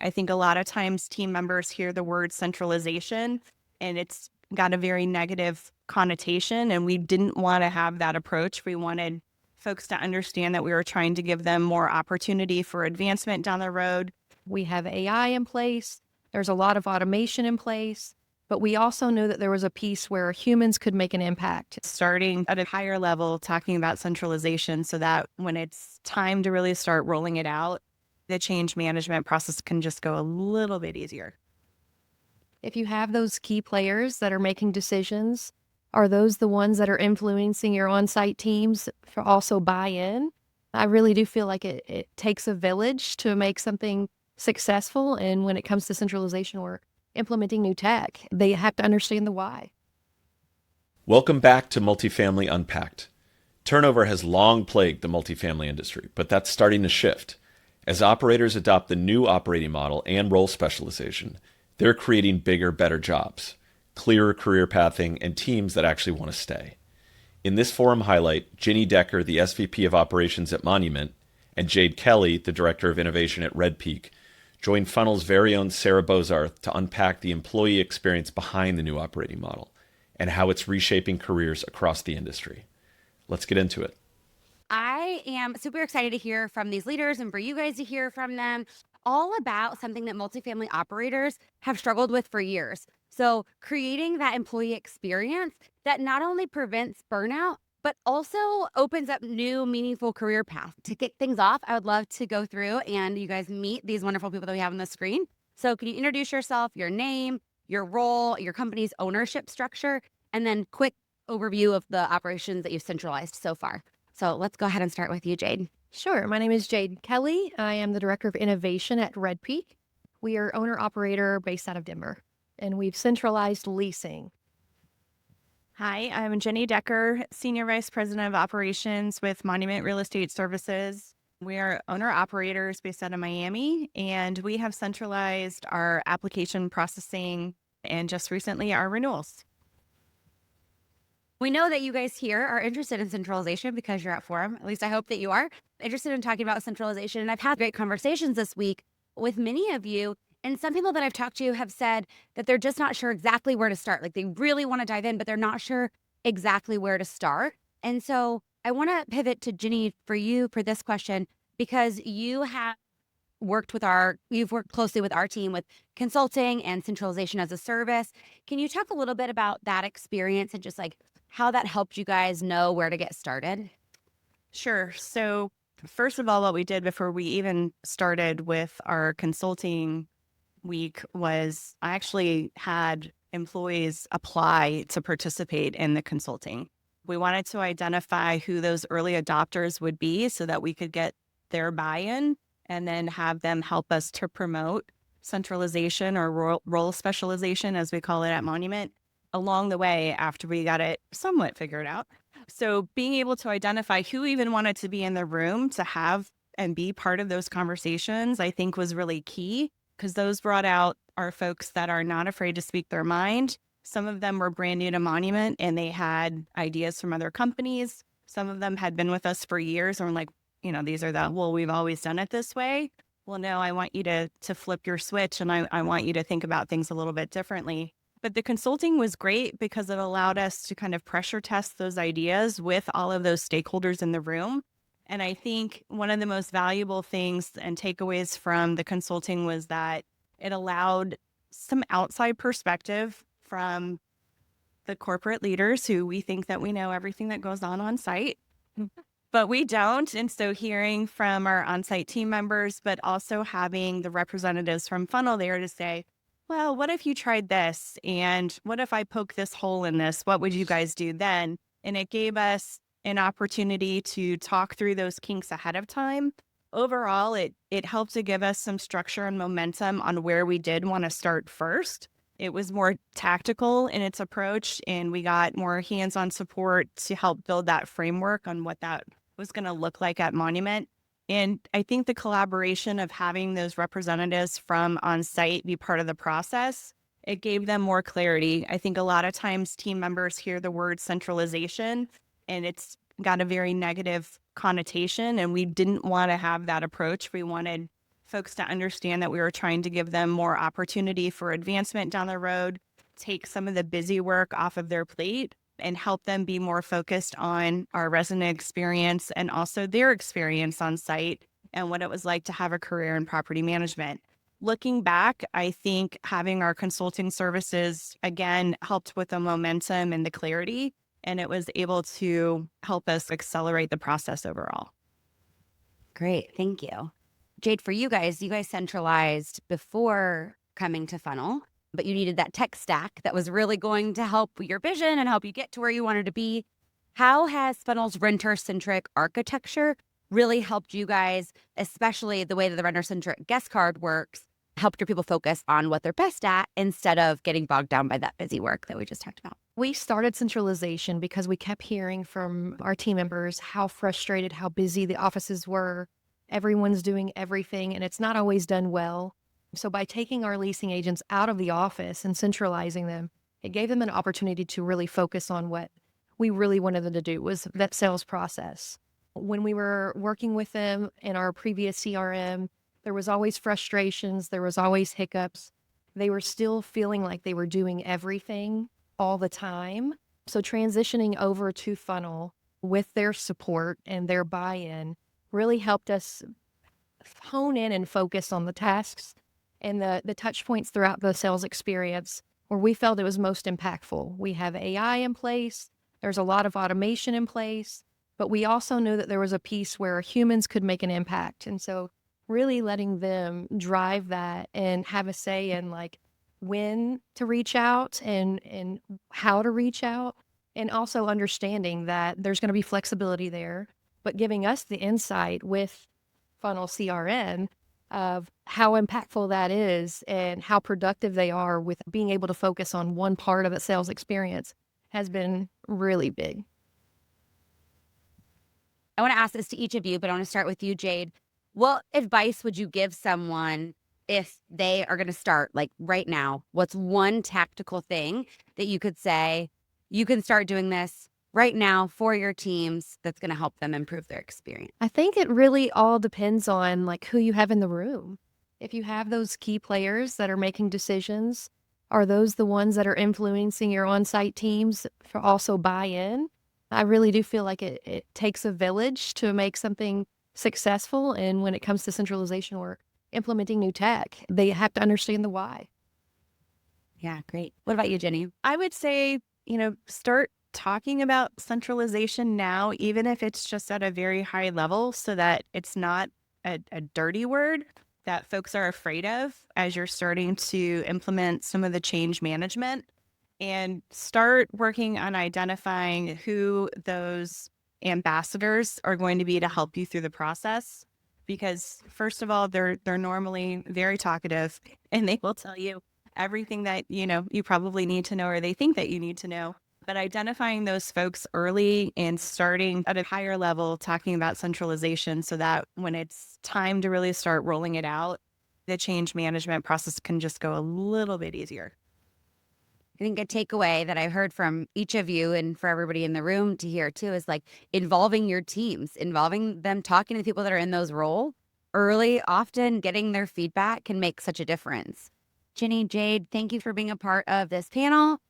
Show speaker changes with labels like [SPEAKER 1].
[SPEAKER 1] I think a lot of times team members hear the word centralization and it's got a very negative connotation, and we didn't want to have that approach. We wanted folks to understand that we were trying to give them more opportunity for advancement down the road.
[SPEAKER 2] We have AI in place. There's a lot of automation in place, but we also knew that there was a piece where humans could make an impact.
[SPEAKER 1] Starting at a higher level, talking about centralization so that when it's time to really start rolling it out, the change management process can just go a little bit easier.
[SPEAKER 2] If you have those key players that are making decisions, are those the ones that are influencing your on-site teams to also buy in? I really do feel like it takes a village to make something successful. And when it comes to centralization or implementing new tech, they have to understand the why.
[SPEAKER 3] Welcome back to Multifamily Unpacked. Turnover has long plagued the multifamily industry, but that's starting to shift. As operators adopt the new operating model and role specialization, they're creating bigger, better jobs, clearer career pathing, and teams that actually want to stay. In this forum highlight, Ginny Decker, the SVP of Operations at Monument, and Jayde Kelley, the Director of Innovation at RedPeak, joined Funnel's very own Sarah Bozarth to unpack the employee experience behind the new operating model and how it's reshaping careers across the industry. Let's get into it.
[SPEAKER 4] I am super excited to hear from these leaders and for you guys to hear from them all about something that multifamily operators have struggled with for years. So creating that employee experience that not only prevents burnout, but also opens up new meaningful career paths. To kick things off, I would love to go through and you guys meet these wonderful people that we have on the screen. So can you introduce yourself, your name, your role, your company's ownership structure, and then quick overview of the operations that you've centralized so far. So let's go ahead and start with you, Jayde.
[SPEAKER 2] Sure. My name is Jayde Kelley. I am the Director of Innovation at RedPeak. We are owner-operator based out of Denver, and we've centralized leasing.
[SPEAKER 1] Hi, I'm Ginny Decker, Senior Vice President of Operations with Monument Real Estate Services. We are owner-operators based out of Miami, and we have centralized our application processing and just recently our renewals.
[SPEAKER 4] We know that you guys here are interested in centralization because you're at Forum. At least I hope that you are interested in talking about centralization. And I've had great conversations this week with many of you. And some people that I've talked to have said that they're just not sure exactly where to start. Like they really want to dive in, but they're not sure exactly where to start. And so I want to pivot to Ginny for you for this question, because you've worked closely with our team with consulting and centralization as a service. Can you talk a little bit about that experience and just like how that helped you guys know where to get started?
[SPEAKER 1] Sure. So first of all, what we did before we even started with our consulting week was I actually had employees apply to participate in the consulting. We wanted to identify who those early adopters would be so that we could get their buy-in and then have them help us to promote centralization or role specialization, as we call it at Monument, along the way after we got it somewhat figured out. So being able to identify who even wanted to be in the room to have and be part of those conversations, I think was really key, because those brought out our folks that are not afraid to speak their mind. Some of them were brand new to Monument and they had ideas from other companies. Some of them had been with us for years and were like, these are we've always done it this way. Well, no, I want you to flip your switch and I want you to think about things a little bit differently. But the consulting was great because it allowed us to kind of pressure test those ideas with all of those stakeholders in the room. And I think one of the most valuable things and takeaways from the consulting was that it allowed some outside perspective from the corporate leaders who we think that we know everything that goes on site, but we don't. And so hearing from our on-site team members, but also having the representatives from Funnel there to say, well, what if you tried this? And what if I poke this hole in this? What would you guys do then? And it gave us an opportunity to talk through those kinks ahead of time. Overall, it helped to give us some structure and momentum on where we did want to start first. It was more tactical in its approach, and we got more hands-on support to help build that framework on what that was going to look like at Monument. And I think the collaboration of having those representatives from on-site be part of the process, it gave them more clarity. I think a lot of times team members hear the word centralization and it's got a very negative connotation, and we didn't want to have that approach. We wanted folks to understand that we were trying to give them more opportunity for advancement down the road, take some of the busy work off of their plate, and help them be more focused on our resident experience and also their experience on site and what it was like to have a career in property management. Looking back, I think having our consulting services again helped with the momentum and the clarity, and it was able to help us accelerate the process overall.
[SPEAKER 4] Great. Thank you. Jayde, for you guys centralized before coming to Funnel, but you needed that tech stack that was really going to help your vision and help you get to where you wanted to be. How has Funnel's renter-centric architecture really helped you guys, especially the way that the renter-centric guest card works, helped your people focus on what they're best at instead of getting bogged down by that busy work that we just talked about?
[SPEAKER 2] We started centralization because we kept hearing from our team members how frustrated, how busy the offices were. Everyone's doing everything, and it's not always done well. So by taking our leasing agents out of the office and centralizing them, it gave them an opportunity to really focus on what we really wanted them to do, was that sales process. When we were working with them in our previous CRM, there was always frustrations, there was always hiccups. They were still feeling like they were doing everything all the time. So transitioning over to Funnel with their support and their buy-in really helped us hone in and focus on the tasks and the touch points throughout the sales experience where we felt it was most impactful. We have AI in place, there's a lot of automation in place, but we also knew that there was a piece where humans could make an impact. And so really letting them drive that and have a say in like when to reach out and how to reach out, and also understanding that there's going to be flexibility there, but giving us the insight with Funnel CRM of how impactful that is and how productive they are with being able to focus on one part of the sales experience has been really big.
[SPEAKER 4] I want to ask this to each of you, but I want to start with you, Jayde. What advice would you give someone if they are going to start like right now? What's one tactical thing that you could say, you can start doing this right now for your teams that's going to help them improve their experience?
[SPEAKER 2] I think it really all depends on like who you have in the room. If you have those key players that are making decisions, are those the ones that are influencing your on-site teams for also buy-in? I really do feel like it takes a village to make something successful. And when it comes to centralization work, implementing new tech, they have to understand the why.
[SPEAKER 4] Yeah, great. What about you, Ginny?
[SPEAKER 1] I would say, start talking about centralization now, even if it's just at a very high level, so that it's not a dirty word that folks are afraid of as you're starting to implement some of the change management, and start working on identifying who those ambassadors are going to be to help you through the process. Because first of all, they're normally very talkative and they will tell you everything that, you probably need to know or they think that you need to know. But identifying those folks early and starting at a higher level, talking about centralization so that when it's time to really start rolling it out, the change management process can just go a little bit easier.
[SPEAKER 4] I think a takeaway that I heard from each of you and for everybody in the room to hear too is like involving your teams, involving them, talking to the people that are in those roles early, often getting their feedback can make such a difference. Ginny, Jayde, thank you for being a part of this panel.